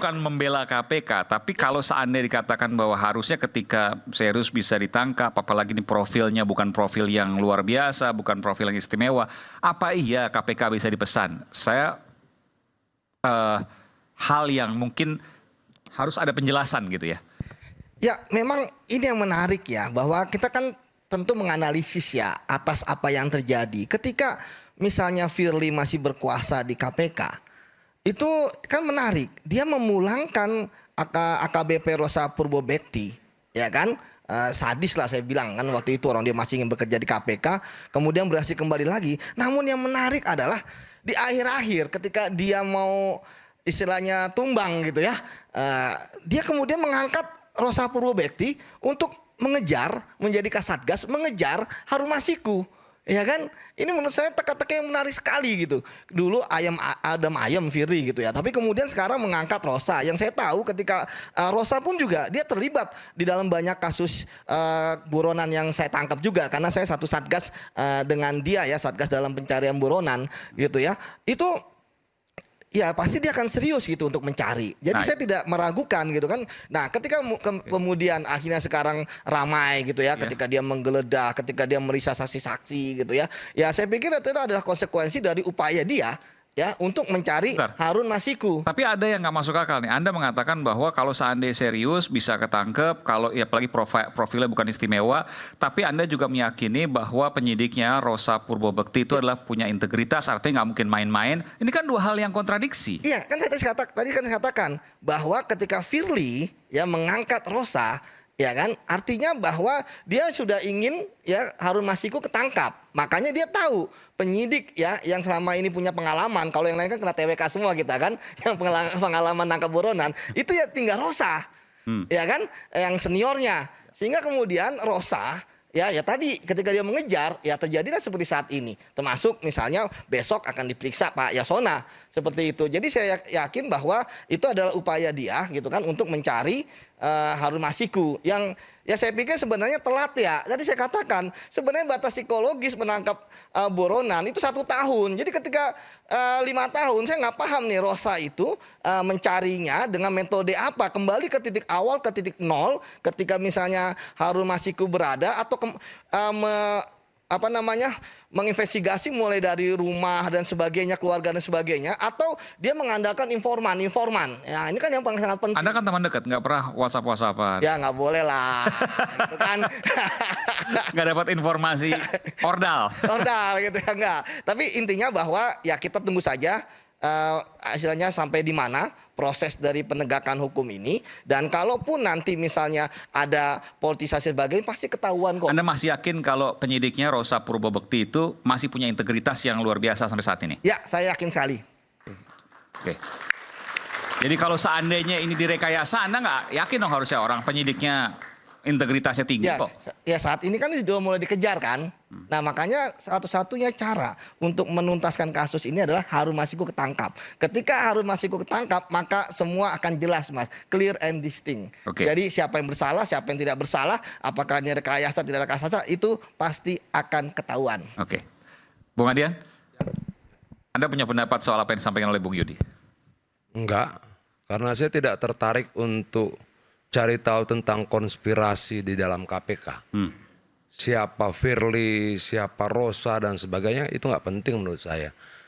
bukan membela KPK, tapi kalau seandainya dikatakan bahwa harusnya ketika Serius bisa ditangkap, apalagi ini profilnya bukan profil yang luar biasa, bukan profil yang istimewa, apa iya KPK bisa dipesan? Hal yang mungkin harus ada penjelasan gitu ya. Ya, memang ini yang menarik ya, bahwa kita kan tentu menganalisis ya atas apa yang terjadi. Ketika misalnya Firly masih berkuasa di KPK, itu kan menarik. Dia memulangkan AKBP Rosa Purbobekti, ya kan? Sadis lah saya bilang kan waktu itu, orang dia masih ingin bekerja di KPK, kemudian berhasil kembali lagi. Namun yang menarik adalah di akhir-akhir ketika dia mau istilahnya tumbang gitu ya, dia kemudian mengangkat Rosa Purbobekti untuk menjadi Kasatgas, mengejar Harun Masiku. Ya kan, ini menurut saya teka-teki yang menarik sekali gitu. Dulu Adam Ayam Firly gitu ya, tapi kemudian sekarang mengangkat Rosa. Yang saya tahu ketika Rosa pun juga dia terlibat di dalam banyak kasus buronan yang saya tangkap juga, karena saya satu satgas dengan dia ya, satgas dalam pencarian buronan gitu ya. Itu ya pasti dia akan serius gitu untuk mencari. Jadi saya tidak meragukan gitu kan. Nah, ketika kemudian akhirnya sekarang ramai gitu ya, ketika dia menggeledah, ketika dia meriksa saksi-saksi gitu ya. Ya saya pikir itu adalah konsekuensi dari upaya dia ya untuk mencari Harun Masiku. Tapi ada yang nggak masuk akal nih. Anda mengatakan bahwa kalau seandainya Serius bisa ketangkep, kalau ya apalagi profilnya bukan istimewa, tapi Anda juga meyakini bahwa penyidiknya Rosa Purbobekti itu adalah punya integritas, artinya nggak mungkin main-main. Ini kan dua hal yang kontradiksi. Iya, kan tadi kan saya katakan bahwa ketika Firly ya mengangkat Rosa, ya kan, artinya bahwa dia sudah ingin ya Harun Masiku ketangkap. Makanya dia tahu penyidik ya yang selama ini punya pengalaman, kalau yang lain kan kena TWK semua kita kan, yang pengalaman nangkap buronan, itu ya tinggal Rosa. Ya kan, yang seniornya. Sehingga kemudian Rosa ya tadi ketika dia mengejar ya terjadilah seperti saat ini. Termasuk misalnya besok akan diperiksa Pak Yasona seperti itu. Jadi saya yakin bahwa itu adalah upaya dia gitu kan untuk mencari Harun Masiku yang ya saya pikir sebenarnya telat ya. Tadi saya katakan sebenarnya batas psikologis menangkap buronan itu 1 tahun. Jadi ketika 5 tahun saya nggak paham nih Rosa itu mencarinya dengan metode apa, kembali ke titik awal, ke titik nol ketika misalnya Harun Masiku berada, atau menginvestigasi mulai dari rumah dan sebagainya, keluarga dan sebagainya, atau dia mengandalkan informan. Ya ini kan yang paling sangat penting. Anda kan teman dekat, nggak pernah WhatsApp-WhatsAppan. Ya nggak boleh lah, gitu kan. Nggak dapat informasi ordal gitu ya, enggak. Tapi intinya bahwa ya kita tunggu saja hasilnya sampai di mana proses dari penegakan hukum ini, dan kalaupun nanti misalnya ada politisasi sebagainya pasti ketahuan kok. Anda masih yakin kalau penyidiknya Rosa Purbobekti itu masih punya integritas yang luar biasa sampai saat ini? Ya, saya yakin sekali. Oke. Jadi kalau seandainya ini direkayasa, Anda nggak yakin dong harusnya orang penyidiknya integritasnya tinggi kok? Ya saat ini kan sudah mulai dikejar kan. Nah makanya satu-satunya cara untuk menuntaskan kasus ini adalah Harun Masiku ketangkap. Ketika Harun Masiku ketangkap, maka semua akan jelas Mas, clear and distinct. Jadi siapa yang bersalah, siapa yang tidak bersalah, apakah ini rekayasa, tidak rekayasa, itu pasti akan ketahuan. Oke. Bung Adian, Anda punya pendapat soal apa yang disampaikan oleh Bung Yudi? Enggak, karena saya tidak tertarik untuk cari tahu tentang konspirasi di dalam KPK. Siapa Firly, siapa Rosa dan sebagainya, itu nggak penting menurut saya.